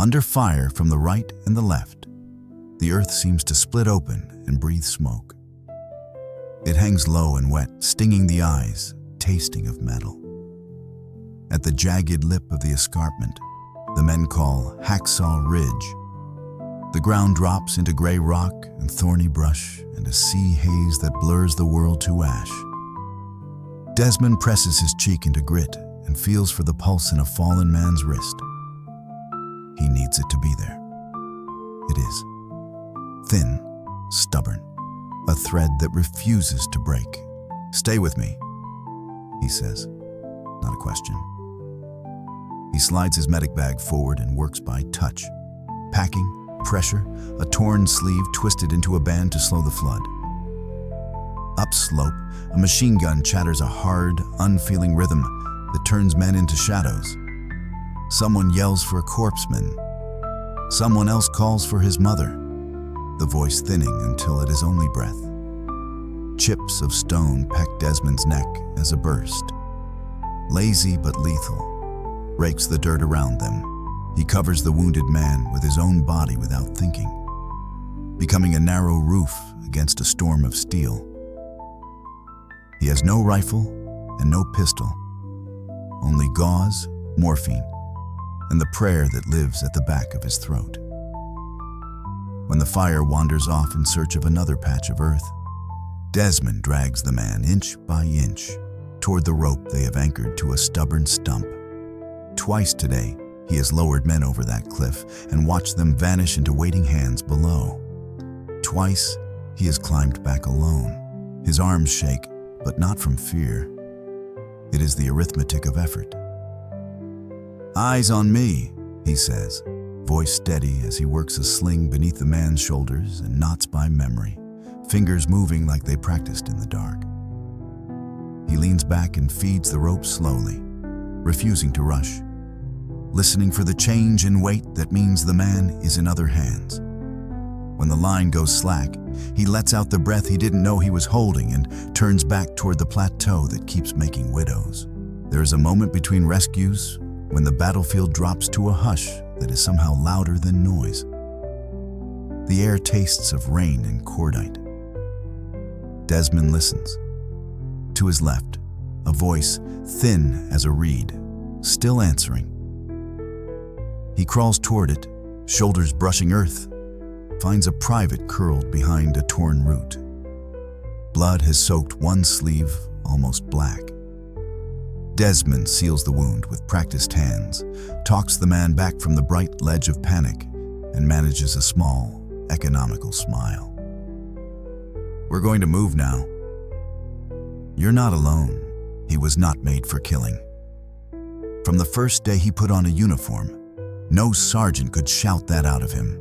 Under fire from the right and the left, the earth seems to split open and breathe smoke. It hangs low and wet, stinging the eyes, tasting of metal. At the jagged lip of the escarpment, the men call Hacksaw Ridge, the ground drops into gray rock and thorny brush and a sea haze that blurs the world to ash. Desmond presses his cheek into grit and feels for the pulse in a fallen man's wrist. He needs it to be there. It is. Thin, stubborn, a thread that refuses to break. "Stay with me," he says, not a question. He slides his medic bag forward and works by touch. Packing, pressure, a torn sleeve twisted into a band to slow the flood. Upslope, a machine gun chatters a hard, unfeeling rhythm that turns men into shadows. Someone yells for a corpseman. Someone else calls for his mother, the voice thinning until it is only breath. Chips of stone peck Desmond's neck as a burst. Lazy but lethal, rakes the dirt around them. He covers the wounded man with his own body without thinking, becoming a narrow roof against a storm of steel. He has no rifle and no pistol, only gauze, morphine, and the prayer that lives at the back of his throat. When the fire wanders off in search of another patch of earth, Desmond drags the man inch by inch toward the rope they have anchored to a stubborn stump. Twice today, he has lowered men over that cliff and watched them vanish into waiting hands below. Twice, he has climbed back alone. His arms shake, but not from fear. It is the arithmetic of effort. "Eyes on me," he says, voice steady as he works a sling beneath the man's shoulders and knots by memory, fingers moving like they practiced in the dark. He leans back and feeds the rope slowly, refusing to rush, listening for the change in weight that means the man is in other hands. When the line goes slack, he lets out the breath he didn't know he was holding and turns back toward the plateau that keeps making widows. There is a moment between rescues when the battlefield drops to a hush that is somehow louder than noise. The air tastes of rain and cordite. Desmond listens. To his left, a voice thin as a reed, still answering. He crawls toward it, shoulders brushing earth, finds a private curled behind a torn root. Blood has soaked one sleeve almost black. Desmond seals the wound with practiced hands, talks the man back from the bright ledge of panic, and manages a small, economical smile. "We're going to move now." "You're not alone." He was not made for killing. From the first day he put on a uniform, no sergeant could shout that out of him.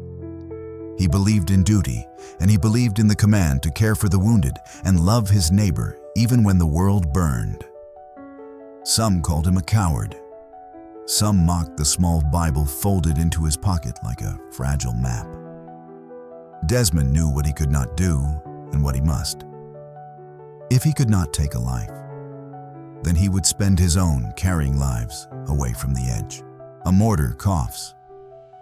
He believed in duty, and he believed in the command to care for the wounded and love his neighbor even when the world burned. Some called him a coward. Some mocked the small Bible folded into his pocket like a fragile map. Desmond knew what he could not do and what he must. If he could not take a life, then he would spend his own carrying lives away from the edge. A mortar coughs.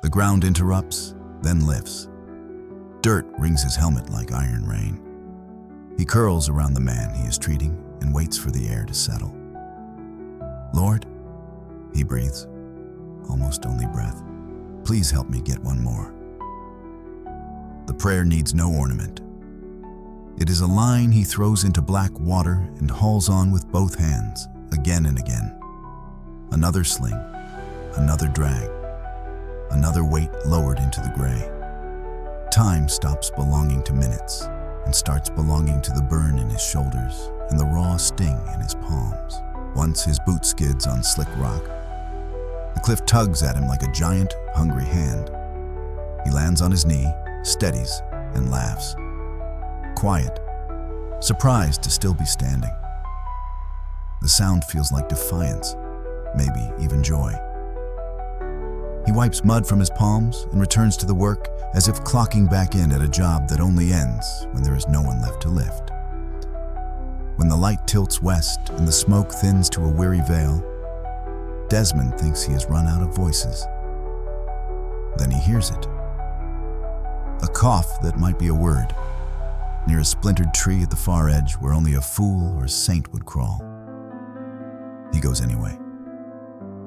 The ground interrupts, then lifts. Dirt rings his helmet like iron rain. He curls around the man he is treating and waits for the air to settle. "Lord," he breathes, almost only breath, "please help me get one more." The prayer needs no ornament. It is a line he throws into black water and hauls on with both hands, again and again. Another sling, another drag, another weight lowered into the gray. Time stops belonging to minutes and starts belonging to the burn in his shoulders and the raw sting in his palms. Once his boot skids on slick rock, the cliff tugs at him like a giant, hungry hand. He lands on his knee, steadies, and laughs. Quiet, surprised to still be standing. The sound feels like defiance, maybe even joy. He wipes mud from his palms and returns to the work as if clocking back in at a job that only ends when there is no one left to lift. When the light tilts west and the smoke thins to a weary veil, Desmond thinks he has run out of voices. Then he hears it. A cough that might be a word, near a splintered tree at the far edge where only a fool or saint would crawl. He goes anyway.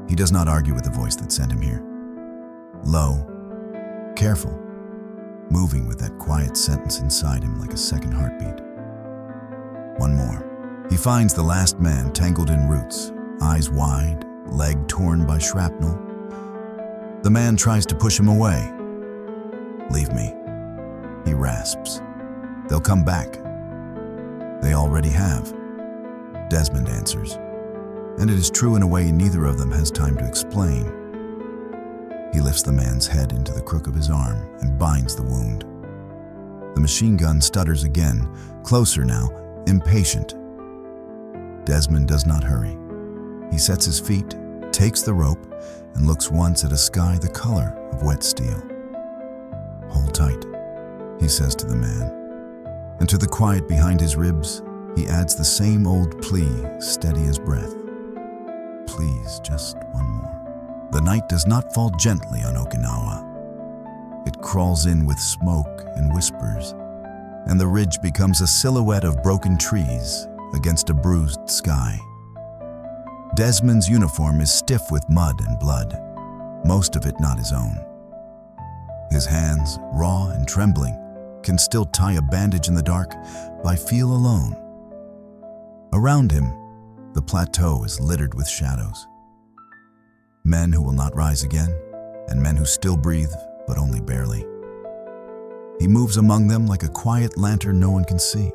He does not argue with the voice that sent him here. Low, careful, moving with that quiet sentence inside him like a second heartbeat. One more. He finds the last man tangled in roots, eyes wide, leg torn by shrapnel. The man tries to push him away. Leave me, he rasps. They'll come back. They already have, Desmond answers. And it is true in a way neither of them has time to explain. He lifts the man's head into the crook of his arm and binds the wound. The machine gun stutters again, closer now, impatient. Desmond does not hurry. He sets his feet, takes the rope, and looks once at a sky the color of wet steel. Hold tight, he says to the man. And to the quiet behind his ribs, he adds the same old plea, steady as breath. Please, just one more. The night does not fall gently on Okinawa. It crawls in with smoke and whispers, and the ridge becomes a silhouette of broken trees against a bruised sky. Desmond's uniform is stiff with mud and blood, most of it not his own. His hands, raw and trembling, can still tie a bandage in the dark by feel alone. Around him, the plateau is littered with shadows. Men who will not rise again, and men who still breathe, but only barely. He moves among them like a quiet lantern no one can see,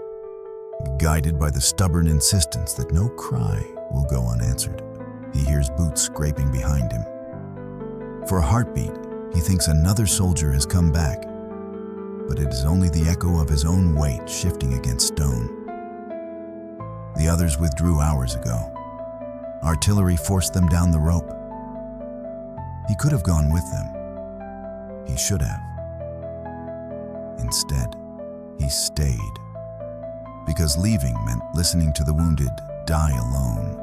guided by the stubborn insistence that no cry will go unanswered. He hears boots scraping behind him. For a heartbeat, he thinks another soldier has come back, but it is only the echo of his own weight shifting against stone. The others withdrew hours ago. Artillery forced them down the rope. He could have gone with them. He should have. Instead, he stayed, because leaving meant listening to the wounded die alone.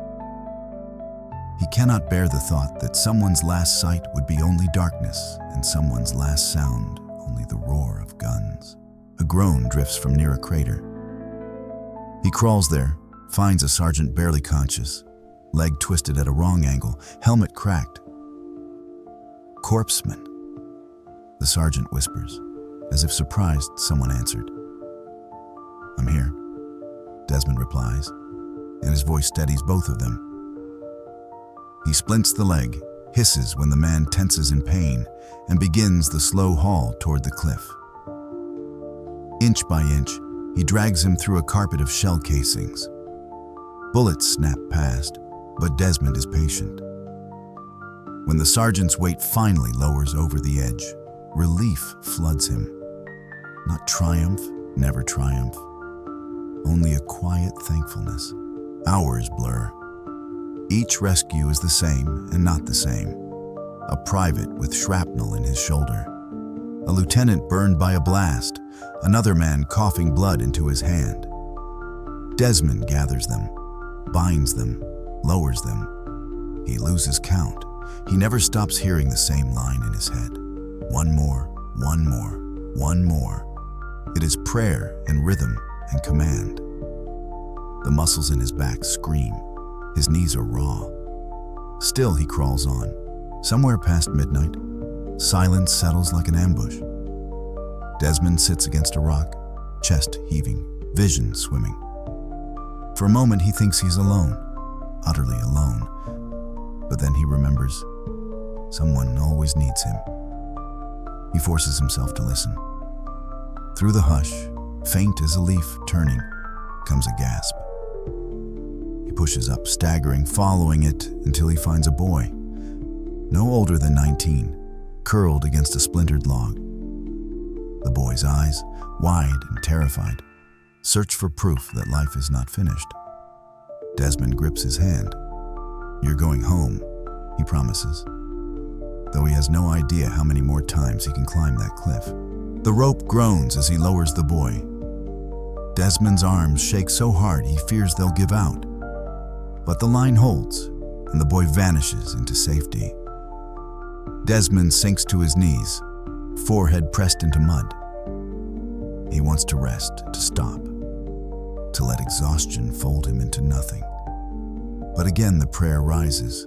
He cannot bear the thought that someone's last sight would be only darkness and someone's last sound only the roar of guns. A groan drifts from near a crater. He crawls there, finds a sergeant barely conscious, leg twisted at a wrong angle, helmet cracked. Corpseman, the sergeant whispers, as if surprised someone answered. I'm here, Desmond replies, and his voice steadies both of them. He splints the leg, hisses when the man tenses in pain, and begins the slow haul toward the cliff. Inch by inch, he drags him through a carpet of shell casings. Bullets snap past, but Desmond is patient. When the sergeant's weight finally lowers over the edge, relief floods him. Not triumph, never triumph. Only a quiet thankfulness. Hours blur. Each rescue is the same and not the same. A private with shrapnel in his shoulder. A lieutenant burned by a blast. Another man coughing blood into his hand. Desmond gathers them, binds them, lowers them. He loses count. He never stops hearing the same line in his head. One more, one more, one more. It is prayer and rhythm and command. The muscles in his back scream. His knees are raw. Still he crawls on. Somewhere past midnight, silence settles like an ambush. Desmond sits against a rock, chest heaving, vision swimming. For a moment he thinks he's alone, utterly alone. But then he remembers someone always needs him. He forces himself to listen. Through the hush, faint as a leaf turning, comes a gasp. He pushes up, staggering, following it until he finds a boy, no older than 19, curled against a splintered log. The boy's eyes, wide and terrified, search for proof that life is not finished. Desmond grips his hand. You're going home, he promises, though he has no idea how many more times he can climb that cliff. The rope groans as he lowers the boy. Desmond's arms shake so hard he fears they'll give out. But the line holds, and the boy vanishes into safety. Desmond sinks to his knees, forehead pressed into mud. He wants to rest, to stop, to let exhaustion fold him into nothing. But again the prayer rises.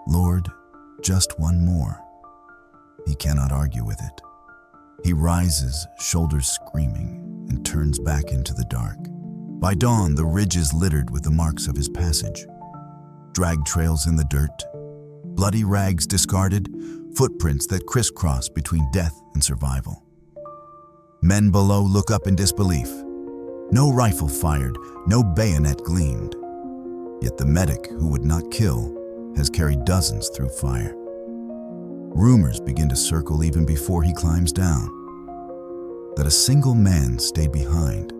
Lord, just one more. He cannot argue with it. He rises, shoulders screaming, and turns back into the dark. By dawn, the ridge is littered with the marks of his passage. Drag trails in the dirt, bloody rags discarded, footprints that crisscross between death and survival. Men below look up in disbelief. No rifle fired, no bayonet gleamed. Yet the medic who would not kill has carried dozens through fire. Rumors begin to circle even before he climbs down. That a single man stayed behind,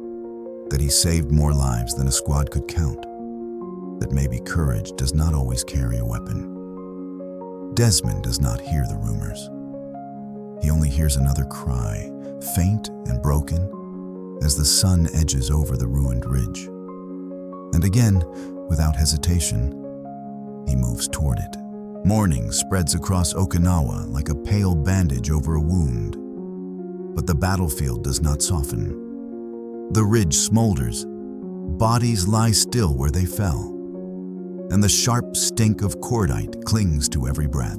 that he saved more lives than a squad could count, that maybe courage does not always carry a weapon. Desmond does not hear the rumors. He only hears another cry, faint and broken, as the sun edges over the ruined ridge. And again, without hesitation, he moves toward it. Morning spreads across Okinawa like a pale bandage over a wound. But the battlefield does not soften. The ridge smolders. Bodies lie still where they fell. And the sharp stink of cordite clings to every breath.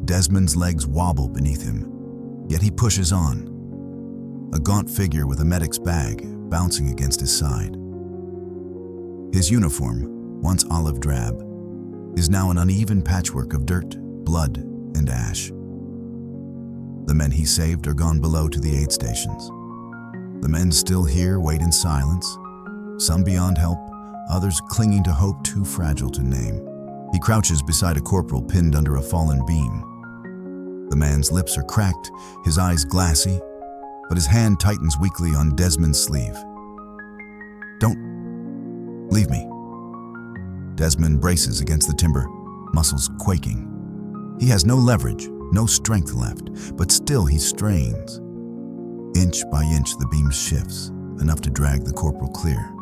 Desmond's legs wobble beneath him, yet he pushes on. A gaunt figure with a medic's bag bouncing against his side. His uniform, once olive drab, is now an uneven patchwork of dirt, blood, and ash. The men he saved are gone below to the aid stations. The men still here wait in silence, some beyond help, others clinging to hope too fragile to name. He crouches beside a corporal pinned under a fallen beam. The man's lips are cracked, his eyes glassy, but his hand tightens weakly on Desmond's sleeve. Don't leave me. Desmond braces against the timber, muscles quaking. He has no leverage, no strength left, but still he strains. Inch by inch the beam shifts, enough to drag the corporal clear.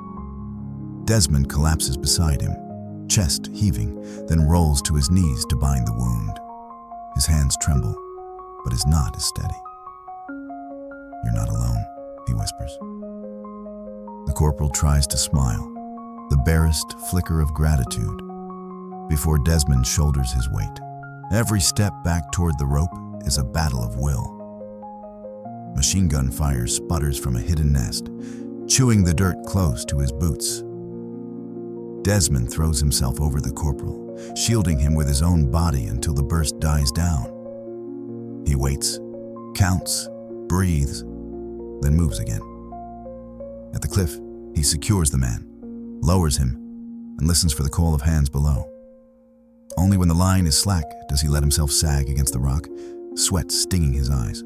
Desmond collapses beside him, chest heaving, then rolls to his knees to bind the wound. His hands tremble, but his knot is steady. You're not alone, he whispers. The corporal tries to smile, the barest flicker of gratitude, before Desmond shoulders his weight. Every step back toward the rope is a battle of will. Machine gun fire sputters from a hidden nest, chewing the dirt close to his boots. Desmond throws himself over the corporal, shielding him with his own body until the burst dies down. He waits, counts, breathes, then moves again. At the cliff, he secures the man, lowers him, and listens for the call of hands below. Only when the line is slack does he let himself sag against the rock, sweat stinging his eyes.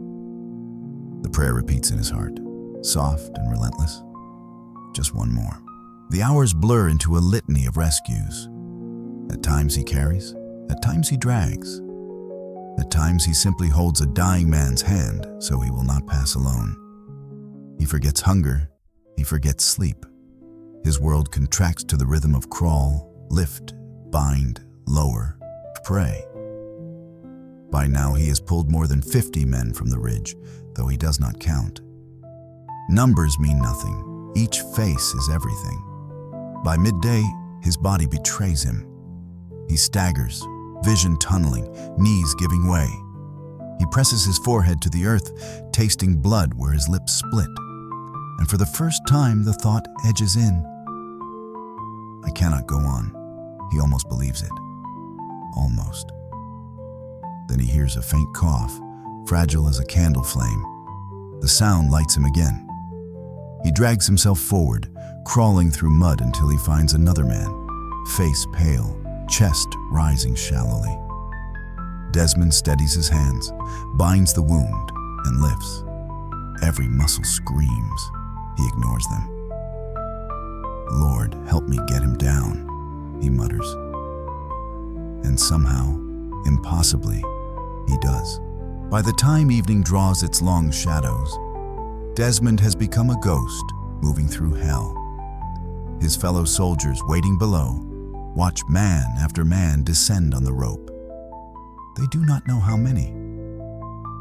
The prayer repeats in his heart, soft and relentless. Just one more. The hours blur into a litany of rescues. At times he carries, at times he drags. At times he simply holds a dying man's hand so he will not pass alone. He forgets hunger, he forgets sleep. His world contracts to the rhythm of crawl, lift, bind, lower, pray. By now he has pulled more than 50 men from the ridge, though he does not count. Numbers mean nothing. Each face is everything. By midday, his body betrays him. He staggers, vision tunneling, knees giving way. He presses his forehead to the earth, tasting blood where his lips split. And for the first time, the thought edges in. I cannot go on. He almost believes it. Almost. Then he hears a faint cough, fragile as a candle flame. The sound lights him again. He drags himself forward, crawling through mud until he finds another man, face pale, chest rising shallowly. Desmond steadies his hands, binds the wound, and lifts. Every muscle screams. He ignores them. Lord, help me get him down, he mutters. And somehow, impossibly, he does. By the time evening draws its long shadows, Desmond has become a ghost moving through hell. His fellow soldiers waiting below watch man after man descend on the rope. They do not know how many.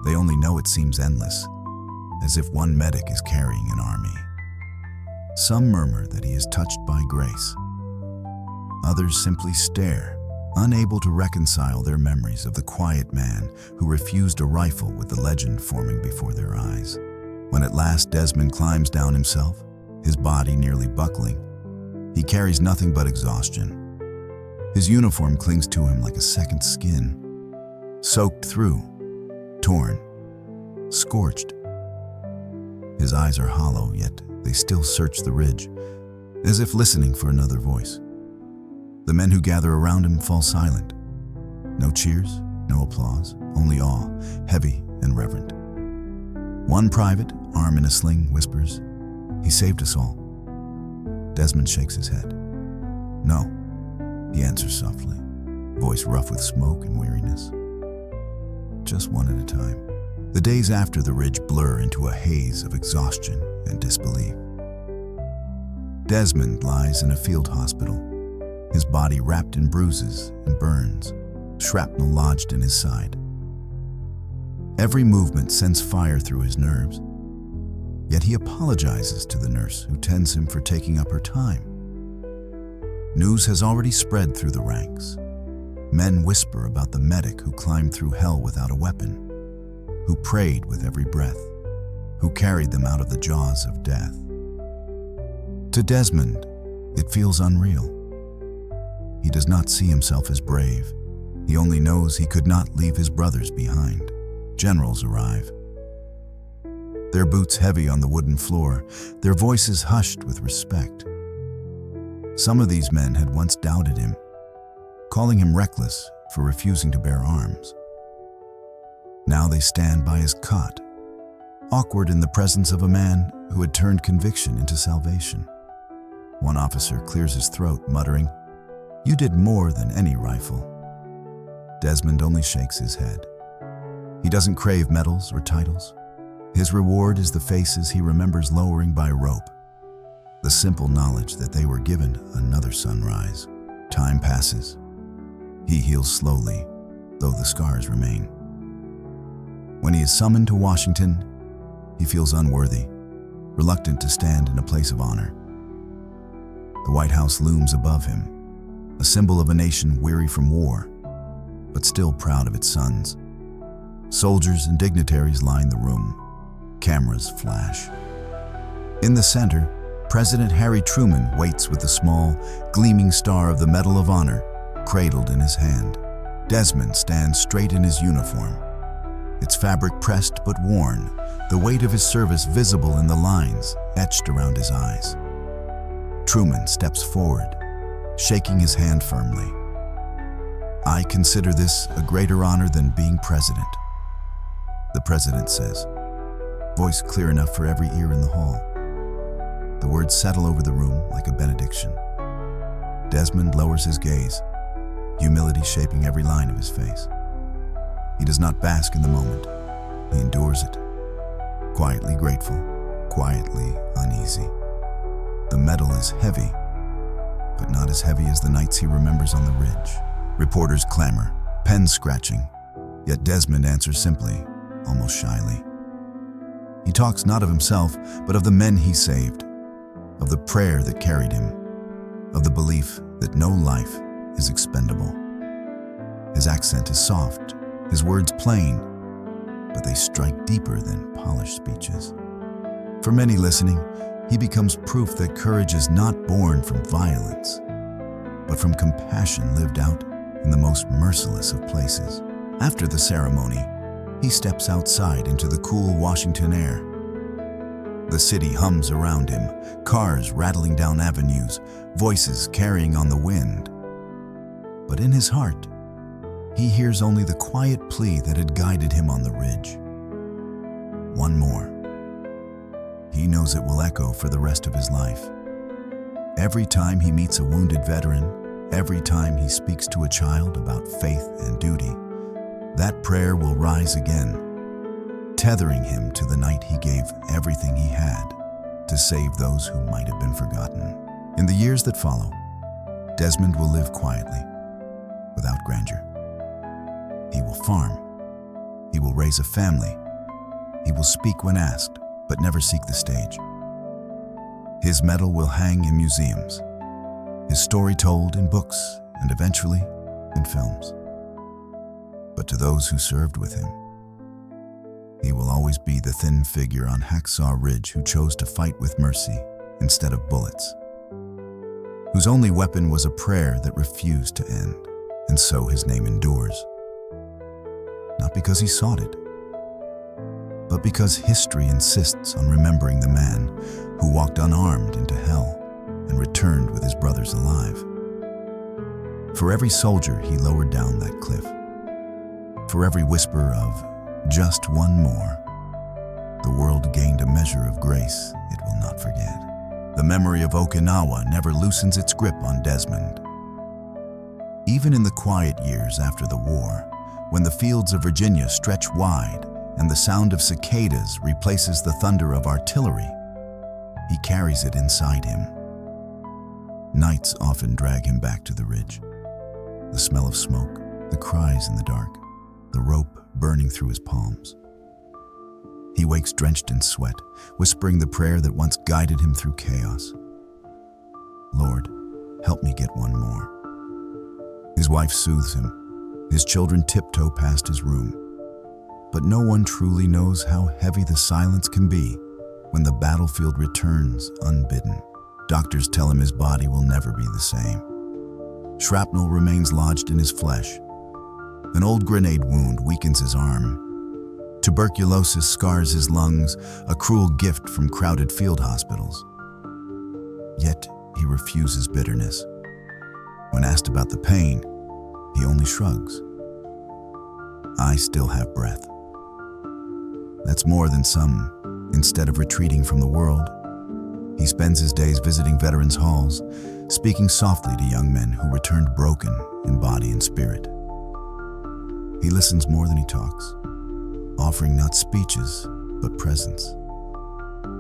They only know it seems endless, as if one medic is carrying an army. Some murmur that he is touched by grace. Others simply stare, unable to reconcile their memories of the quiet man who refused a rifle with the legend forming before their eyes. When at last Desmond climbs down himself, his body nearly buckling, he carries nothing but exhaustion. His uniform clings to him like a second skin, soaked through, torn, scorched. His eyes are hollow, yet they still search the ridge, as if listening for another voice. The men who gather around him fall silent. No cheers, no applause, only awe, heavy and reverent. One private, arm in a sling, whispers, "He saved us all." Desmond shakes his head. "No," he answers softly, voice rough with smoke and weariness. "Just one at a time." The days after the ridge blur into a haze of exhaustion and disbelief. Desmond lies in a field hospital, his body wrapped in bruises and burns, shrapnel lodged in his side. Every movement sends fire through his nerves, yet he apologizes to the nurse who tends him for taking up her time. News has already spread through the ranks. Men whisper about the medic who climbed through hell without a weapon, who prayed with every breath, who carried them out of the jaws of death. To Desmond, it feels unreal. He does not see himself as brave. He only knows he could not leave his brothers behind. Generals arrive, their boots heavy on the wooden floor, their voices hushed with respect. Some of these men had once doubted him, calling him reckless for refusing to bear arms. Now they stand by his cot, awkward in the presence of a man who had turned conviction into salvation. One officer clears his throat, muttering, "You did more than any rifle." Desmond only shakes his head. He doesn't crave medals or titles. His reward is the faces he remembers lowering by rope, the simple knowledge that they were given another sunrise. Time passes. He heals slowly, though the scars remain. When he is summoned to Washington, he feels unworthy, reluctant to stand in a place of honor. The White House looms above him, a symbol of a nation weary from war, but still proud of its sons. Soldiers and dignitaries line the room. Cameras flash. In the center, President Harry Truman waits with the small, gleaming star of the Medal of Honor cradled in his hand. Desmond stands straight in his uniform, its fabric pressed but worn, the weight of his service visible in the lines etched around his eyes. Truman steps forward, shaking his hand firmly. "I consider this a greater honor than being president," the president says, voice clear enough for every ear in the hall. The words settle over the room like a benediction. Desmond lowers his gaze, humility shaping every line of his face. He does not bask in the moment. He endures it, quietly grateful, quietly uneasy. The medal is heavy, but not as heavy as the nights he remembers on the ridge. Reporters clamor, pens scratching, yet Desmond answers simply, almost shyly. He talks not of himself, but of the men he saved, of the prayer that carried him, of the belief that no life is expendable. His accent is soft, his words plain, but they strike deeper than polished speeches. For many listening, he becomes proof that courage is not born from violence, but from compassion lived out in the most merciless of places. After the ceremony, he steps outside into the cool Washington air. The city hums around him, cars rattling down avenues, voices carrying on the wind. But in his heart, he hears only the quiet plea that had guided him on the ridge. One more. He knows it will echo for the rest of his life. Every time he meets a wounded veteran, every time he speaks to a child about faith and duty, that prayer will rise again, tethering him to the night he gave everything he had to save those who might have been forgotten. In the years that follow, Desmond will live quietly, without grandeur. He will farm. He will raise a family. He will speak when asked, but never seek the stage. His medal will hang in museums, his story told in books and eventually in films. But to those who served with him, he will always be the thin figure on Hacksaw Ridge who chose to fight with mercy instead of bullets, whose only weapon was a prayer that refused to end, and so his name endures. Not because he sought it, but because history insists on remembering the man who walked unarmed into hell and returned with his brothers alive. For every soldier he lowered down that cliff, for every whisper of just one more, the world gained a measure of grace it will not forget. The memory of Okinawa never loosens its grip on Desmond. Even in the quiet years after the war, when the fields of Virginia stretch wide and the sound of cicadas replaces the thunder of artillery, he carries it inside him. Nights often drag him back to the ridge. The smell of smoke, the cries in the dark, the rope burning through his palms. He wakes drenched in sweat, whispering the prayer that once guided him through chaos. Lord, help me get one more. His wife soothes him. His children tiptoe past his room. But no one truly knows how heavy the silence can be when the battlefield returns unbidden. Doctors tell him his body will never be the same. Shrapnel remains lodged in his flesh. An old grenade wound weakens his arm. Tuberculosis scars his lungs, a cruel gift from crowded field hospitals. Yet he refuses bitterness. When asked about the pain, he only shrugs. I still have breath. That's more than some. Instead of retreating from the world, he spends his days visiting veterans' halls, speaking softly to young men who returned broken in body and spirit. He listens more than he talks, offering not speeches, but presence.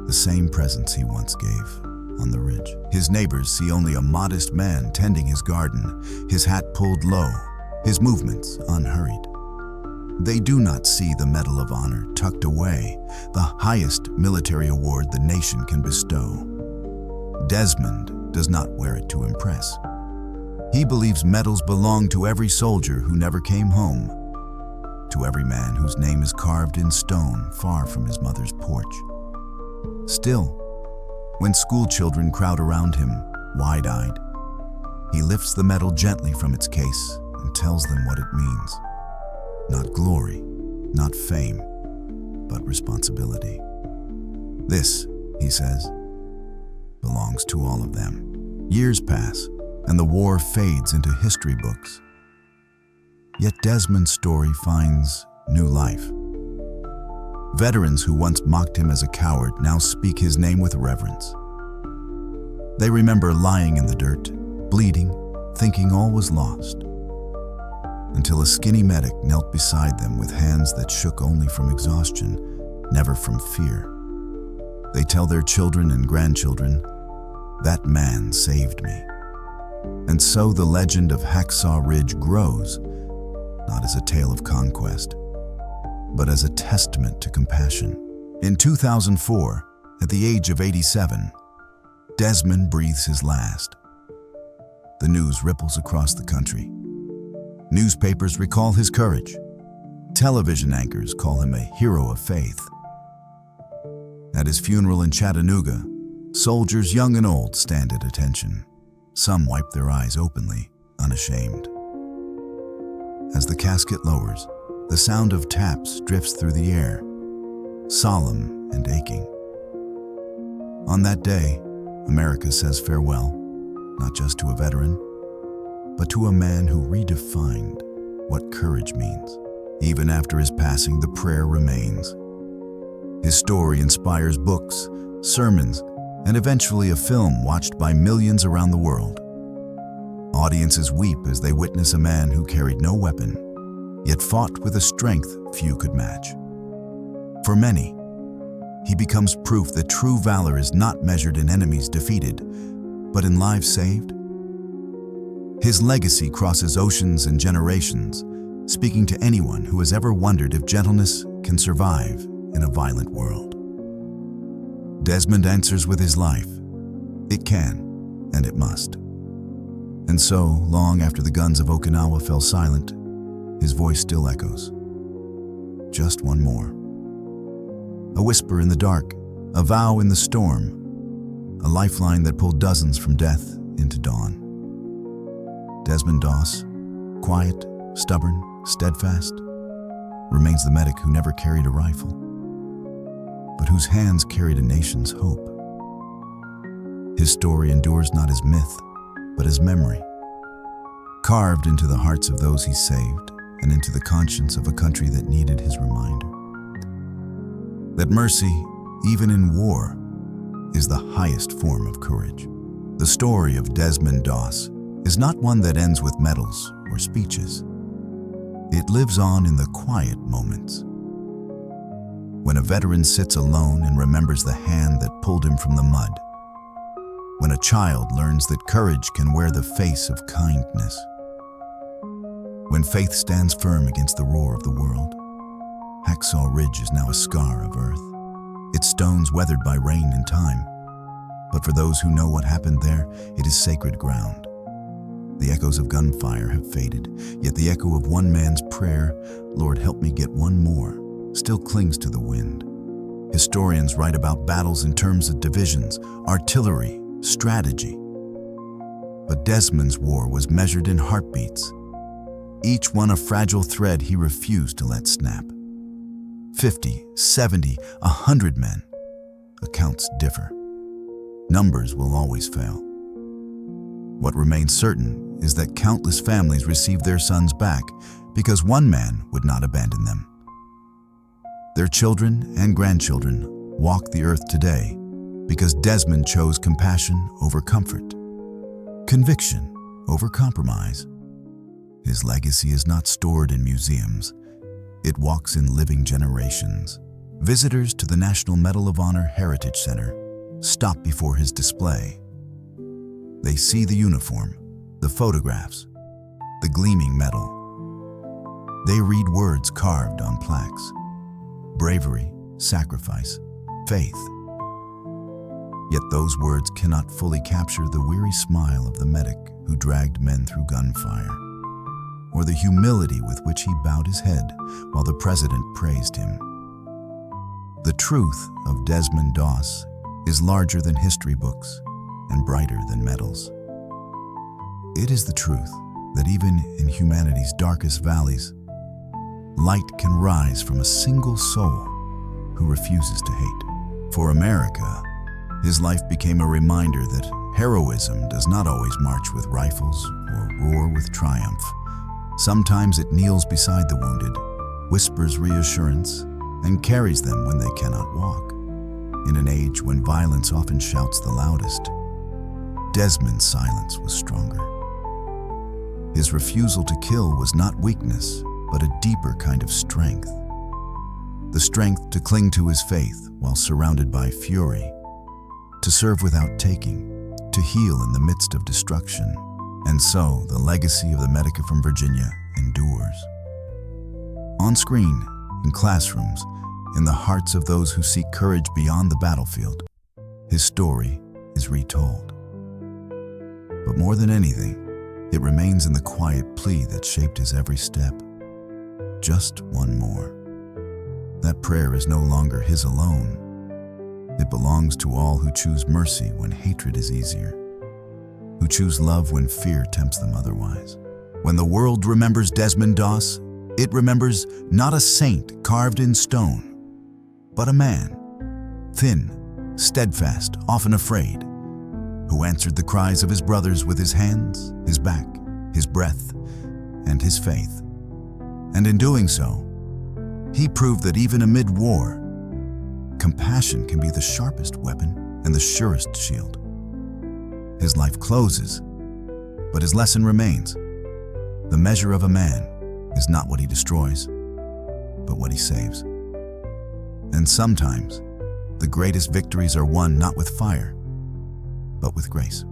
The same presence he once gave on the ridge. His neighbors see only a modest man tending his garden, his hat pulled low, his movements unhurried. They do not see the Medal of Honor tucked away, the highest military award the nation can bestow. Desmond does not wear it to impress. He believes medals belong to every soldier who never came home, to every man whose name is carved in stone far from his mother's porch. Still, when school children crowd around him, wide-eyed, he lifts the medal gently from its case and tells them what it means. Not glory, not fame, but responsibility. This, he says, belongs to all of them. Years pass, and the war fades into history books. Yet Desmond's story finds new life. Veterans who once mocked him as a coward now speak his name with reverence. They remember lying in the dirt, bleeding, thinking all was lost, until a skinny medic knelt beside them with hands that shook only from exhaustion, never from fear. They tell their children and grandchildren, "That man saved me." And so the legend of Hacksaw Ridge grows, not as a tale of conquest, but as a testament to compassion. In 2004, at the age of 87, Desmond breathes his last. The news ripples across the country. Newspapers recall his courage. Television anchors call him a hero of faith. At his funeral in Chattanooga, soldiers young and old stand at attention. Some wipe their eyes openly, unashamed. As the casket lowers, the sound of taps drifts through the air, solemn and aching. On that day, America says farewell, not just to a veteran, but to a man who redefined what courage means. Even after his passing, the prayer remains. His story inspires books, sermons, and eventually a film watched by millions around the world. Audiences weep as they witness a man who carried no weapon, yet fought with a strength few could match. For many, he becomes proof that true valor is not measured in enemies defeated, but in lives saved. His legacy crosses oceans and generations, speaking to anyone who has ever wondered if gentleness can survive in a violent world. Desmond answers with his life. It can, and it must. And so, long after the guns of Okinawa fell silent, his voice still echoes. Just one more. A whisper in the dark, a vow in the storm, a lifeline that pulled dozens from death into dawn. Desmond Doss, quiet, stubborn, steadfast, remains the medic who never carried a rifle, but whose hands carried a nation's hope. His story endures not as myth, but as memory, carved into the hearts of those he saved and into the conscience of a country that needed his reminder. That mercy, even in war, is the highest form of courage. The story of Desmond Doss is not one that ends with medals or speeches. It lives on in the quiet moments. When a veteran sits alone and remembers the hand that pulled him from the mud. When a child learns that courage can wear the face of kindness. When faith stands firm against the roar of the world. Hacksaw Ridge is now a scar of earth, its stones weathered by rain and time. But for those who know what happened there, it is sacred ground. The echoes of gunfire have faded, yet the echo of one man's prayer, "Lord, help me get one more," still clings to the wind. Historians write about battles in terms of divisions, artillery, strategy. But Desmond's war was measured in heartbeats, each one a fragile thread he refused to let snap. 50, 70, 100 men. Accounts differ. Numbers will always fail. What remains certain is that countless families received their sons back because one man would not abandon them. Their children and grandchildren walk the earth today because Desmond chose compassion over comfort, conviction over compromise. His legacy is not stored in museums. It walks in living generations. Visitors to the National Medal of Honor Heritage Center stop before his display. They see the uniform, the photographs, the gleaming medal. They read words carved on plaques: bravery, sacrifice, faith. Yet those words cannot fully capture the weary smile of the medic who dragged men through gunfire, or the humility with which he bowed his head while the president praised him. The truth of Desmond Doss is larger than history books and brighter than medals. It is the truth that even in humanity's darkest valleys, light can rise from a single soul who refuses to hate. For America, his life became a reminder that heroism does not always march with rifles or roar with triumph. Sometimes it kneels beside the wounded, whispers reassurance, and carries them when they cannot walk. In an age when violence often shouts the loudest, Desmond's silence was stronger. His refusal to kill was not weakness, but a deeper kind of strength. The strength to cling to his faith while surrounded by fury, to serve without taking, to heal in the midst of destruction. And so, the legacy of the medic from Virginia endures. On screen, in classrooms, in the hearts of those who seek courage beyond the battlefield, his story is retold. But more than anything, it remains in the quiet plea that shaped his every step. Just one more. That prayer is no longer his alone. It belongs to all who choose mercy when hatred is easier, who choose love when fear tempts them otherwise. When the world remembers Desmond Doss, it remembers not a saint carved in stone, but a man, thin, steadfast, often afraid, who answered the cries of his brothers with his hands, his back, his breath, and his faith. And in doing so, he proved that even amid war, compassion can be the sharpest weapon and the surest shield. His life closes, but his lesson remains. The measure of a man is not what he destroys, but what he saves. And sometimes, the greatest victories are won not with fire, but with grace.